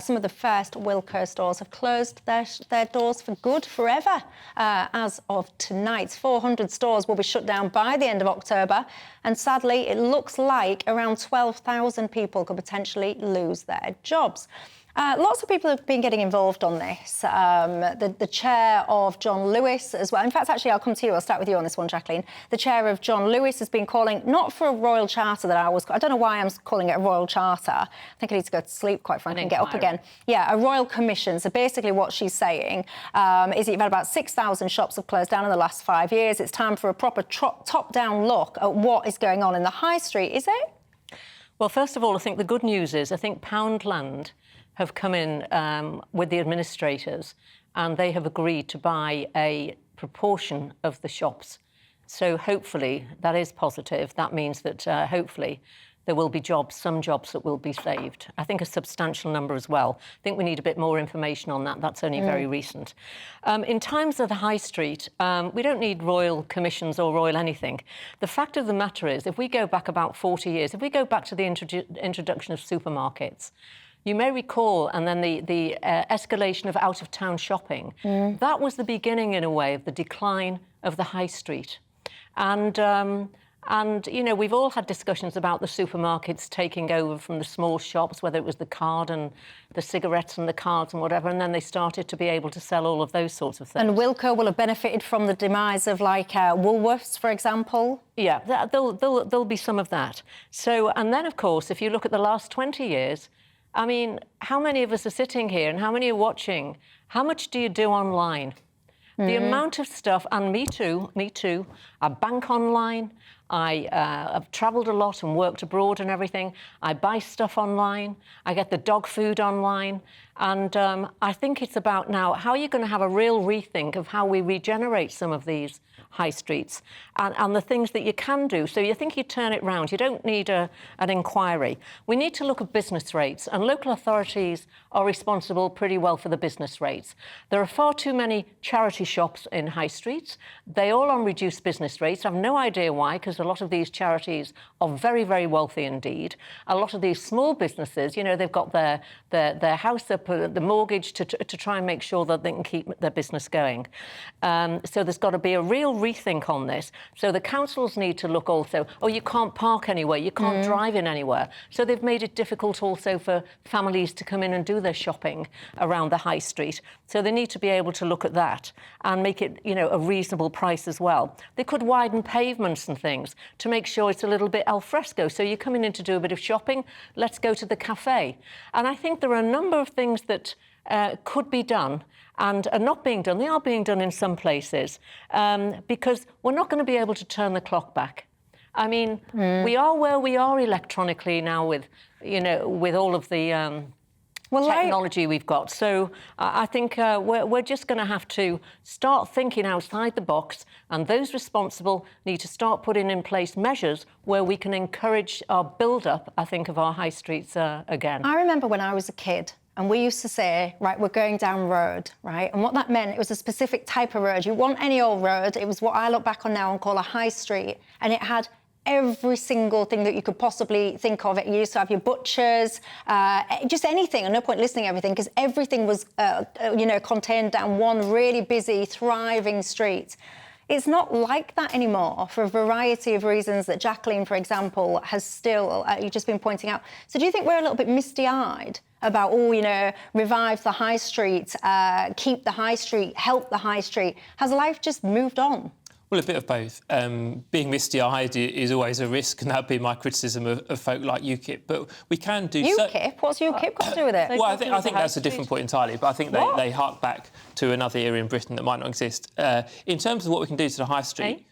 some of the first Wilko stores have closed their doors for good, forever. As of tonight, 400 stores will be shut down by the end of October. And sadly, it looks like around 12,000 people could potentially lose their jobs. Lots of people have been getting involved on this. The chair of John Lewis as well. In fact, actually, I'll come to you. I'll start with you on this one, Jacqueline. The chair of John Lewis has been calling, not for a royal charter that I don't know why I'm calling it a royal charter. I think I need to go to sleep, quite frankly, and get up again. Yeah, a royal commission. So basically what she's saying is that you've had about 6,000 shops have closed down in the last 5 years. It's time for a proper top-down look at what is going on in the high street, is it? Well, first of all, I think the good news is I think Poundland have come in with the administrators and they have agreed to buy a proportion of the shops. So hopefully that is positive. That means that hopefully there will be jobs, some jobs that will be saved. I think a substantial number as well. I think we need a bit more information on that. That's only very recent. In times of the high street, we don't need royal commissions or royal anything. The fact of the matter is, if we go back about 40 years, if we go back to the introduction of supermarkets, you may recall, and then the escalation of out-of-town shopping, that was the beginning, in a way, of the decline of the high street. And, you know, we've all had discussions about the supermarkets taking over from the small shops, whether it was the card and the cigarettes and the cards and whatever, and then they started to be able to sell all of those sorts of things. And Wilko will have benefited from the demise of, like, Woolworths, for example? Yeah, there'll be some of that. So, and then, of course, if you look at the last 20 years, I mean, how many of us are sitting here and how many are watching? How much do you do online? The amount of stuff, and me too, I bank online, I've travelled a lot and worked abroad and everything. I buy stuff online, I get the dog food online, and I think it's about now, how are you going to have a real rethink of how we regenerate some of these high streets and the things that you can do. So you think you turn it round. You don't need an inquiry. We need to look at business rates, and local authorities are responsible pretty well for the business rates. There are far too many charity shops in high streets. They all on reduced business rates. I've no idea why, because a lot of these charities are very, very wealthy indeed. A lot of these small businesses, you know, they've got their house up, the mortgage to try and make sure that they can keep their business going. So there's got to be a real rethink on this. So the councils need to look also, oh, you can't park anywhere, you can't drive in anywhere. So they've made it difficult also for families to come in and do their shopping around the high street. So they need to be able to look at that and make it, you know, a reasonable price as well. They could widen pavements and things to make sure it's a little bit al fresco. So you're coming in to do a bit of shopping, let's go to the cafe. And I think there are a number of things that could be done and are not being done. They are being done in some places because we're not going to be able to turn the clock back. I mean, we are where we are electronically now with, you know, with all of the technology we've got. So I think we're just going to have to start thinking outside the box, and those responsible need to start putting in place measures where we can encourage our build-up, I think, of our high streets again. I remember when I was a kid, and we used to say, right, we're going down road, right? And what that meant, it was a specific type of road. You want any old road. It was what I look back on now and call a high street. And it had every single thing that you could possibly think of. It used to have your butchers, just anything. And no point listing everything, because everything was, you know, contained down one really busy, thriving street. It's not like that anymore for a variety of reasons that Jacqueline, for example, has still, you've just been pointing out. So do you think we're a little bit misty-eyed about, oh, you know, revive the high street, keep the high street, help the high street? Has life just moved on? Well, a bit of both. Being misty-eyed is always a risk, and that would be my criticism of folk like UKIP. But we can do... UKIP? What's UKIP got to do with it? Well, I think that's a different point entirely, but I think they hark back to another era in Britain that might not exist. In terms of what we can do to the high street...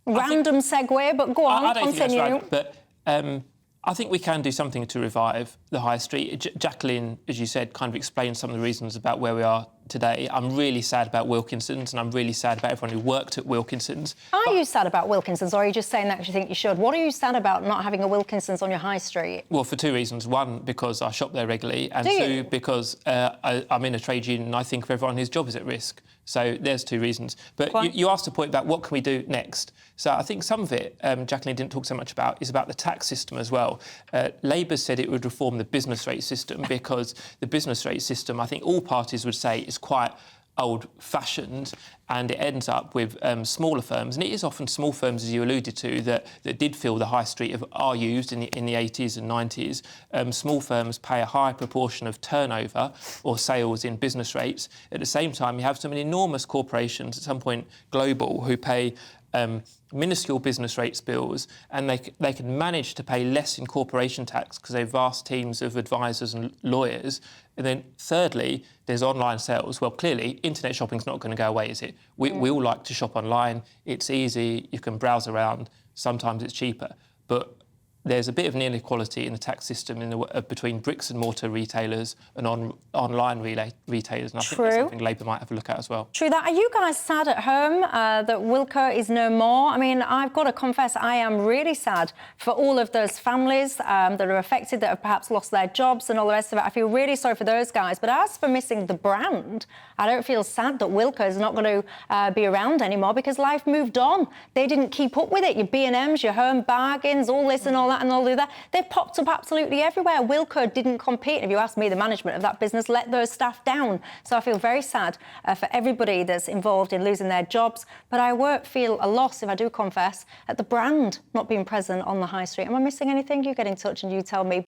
Random segue, but go on, I don't continue. think that's right, but I think we can do something to revive the high street. Jacqueline, as you said, kind of explained some of the reasons about where we are today. I'm really sad about Wilkinson's, and I'm really sad about everyone who worked at Wilkinson's. Are you sad about Wilkinson's, or are you just saying that because you think you should? What are you sad about not having a Wilkinson's on your high street? Well, for two reasons. One, because I shop there regularly, and two, because I'm in a trade union and I think of everyone whose job is at risk. So there's two reasons. But you asked a point about what can we do next. So I think some of it, Jacqueline didn't talk so much about, is about the tax system as well. Labour said it would reform the business rate system because the business rate system, I think all parties would say, is quite old-fashioned, and it ends up with smaller firms, and it is often small firms, as you alluded to, that did fill the high street of are used in the 80s and 90s. Small firms pay a high proportion of turnover or sales in business rates. At the same time, you have some enormous corporations, at some point global, who pay minuscule business rates bills, and they can manage to pay less in corporation tax because they have vast teams of advisors and lawyers. And then thirdly, there's online sales. Well, clearly, internet shopping's not going to go away, is it? We all like to shop online. It's easy. You can browse around. Sometimes it's cheaper. But there's a bit of an inequality in the tax system between bricks and mortar retailers and online retailers, and I think that's something Labour might have a look at as well. True that. Are you guys sad at home that Wilko is no more? I mean, I've got to confess, I am really sad for all of those families that are affected, that have perhaps lost their jobs and all the rest of it. I feel really sorry for those guys. But as for missing the brand, I don't feel sad that Wilko is not going to be around anymore because life moved on. They didn't keep up with it. Your B&Ms, your Home Bargains, all this and all that and all of that. They've popped up absolutely everywhere. Wilko didn't compete. If you ask me, the management of that business let those staff down. So I feel very sad for everybody that's involved in losing their jobs. But I won't feel a loss, if I do confess, at the brand not being present on the high street. Am I missing anything? You get in touch and you tell me.